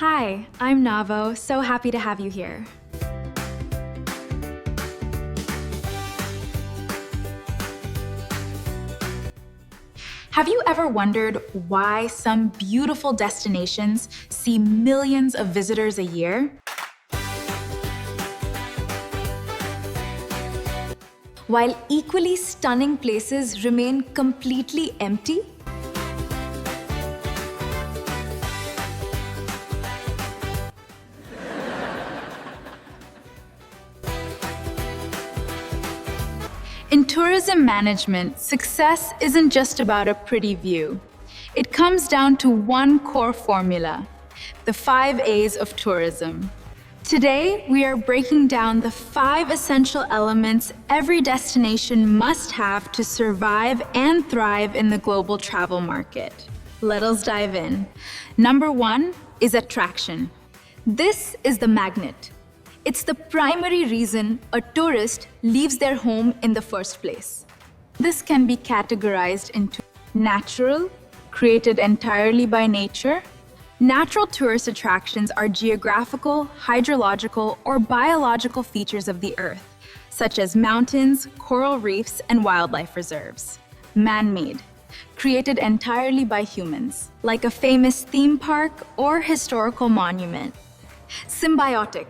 Hi, I'm Navo. So happy to have you here. Have you ever wondered why some beautiful destinations see millions of visitors a year? While equally stunning places remain completely empty? In tourism management, success isn't just about a pretty view. It comes down to one core formula, the 5 A's of tourism. Today, we are breaking down the 5 essential elements every destination must have to survive and thrive in the global travel market. Let us dive in. Number 1 is attraction. This is the magnet. It's the primary reason a tourist leaves their home in the first place. This can be categorized into natural, created entirely by nature. Natural tourist attractions are geographical, hydrological, or biological features of the Earth, such as mountains, coral reefs, and wildlife reserves. Man-made, created entirely by humans, like a famous theme park or historical monument. Symbiotic,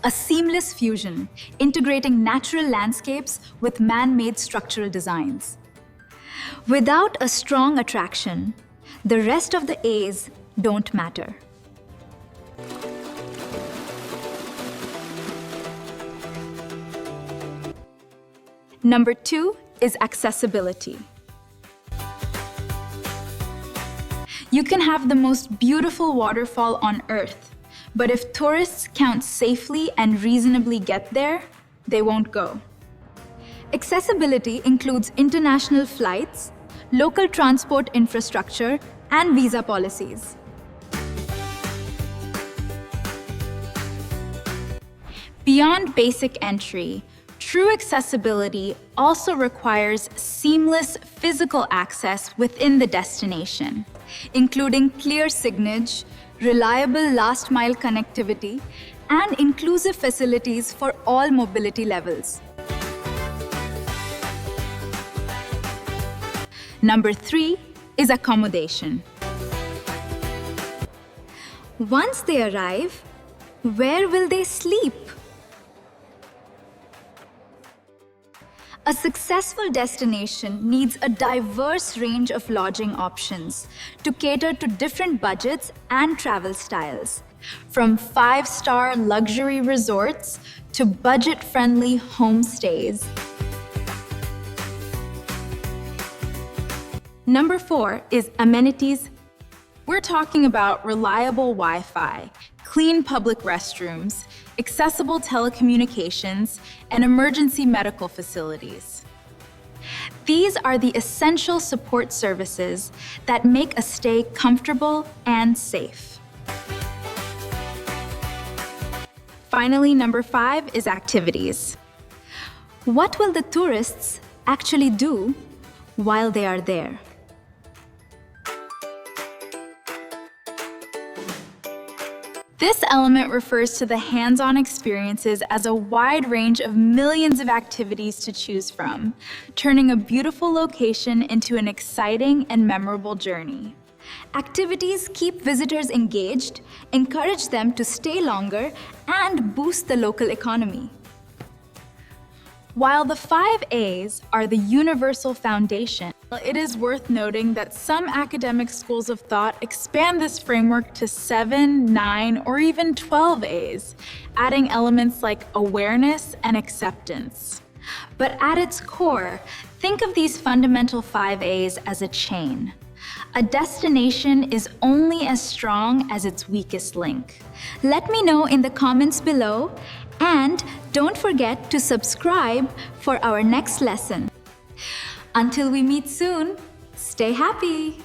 a seamless fusion, integrating natural landscapes with man-made structural designs. Without a strong attraction, the rest of the A's don't matter. Number 2 is accessibility. You can have the most beautiful waterfall on Earth, but if tourists can't safely and reasonably get there, they won't go. Accessibility includes international flights, local transport infrastructure, and visa policies. Beyond basic entry, true accessibility also requires seamless physical access within the destination, including clear signage, reliable last-mile connectivity, and inclusive facilities for all mobility levels. Number 3 is accommodation. Once they arrive, where will they sleep? A successful destination needs a diverse range of lodging options to cater to different budgets and travel styles, from 5-star luxury resorts to budget-friendly homestays. Number 4 is amenities. We're talking about reliable Wi-Fi, clean public restrooms, accessible telecommunications, and emergency medical facilities. These are the essential support services that make a stay comfortable and safe. Finally, number 5 is activities. What will the tourists actually do while they are there? This element refers to the hands-on experiences as a wide range of millions of activities to choose from, turning a beautiful location into an exciting and memorable journey. Activities keep visitors engaged, encourage them to stay longer, and boost the local economy. While the 5 A's are the universal foundation, it is worth noting that some academic schools of thought expand this framework to 7, 9, or even 12 A's, adding elements like awareness and acceptance. But at its core, think of these fundamental 5 A's as a chain. A destination is only as strong as its weakest link. Let me know in the comments below, and don't forget to subscribe for our next lesson. Until we meet soon, stay happy!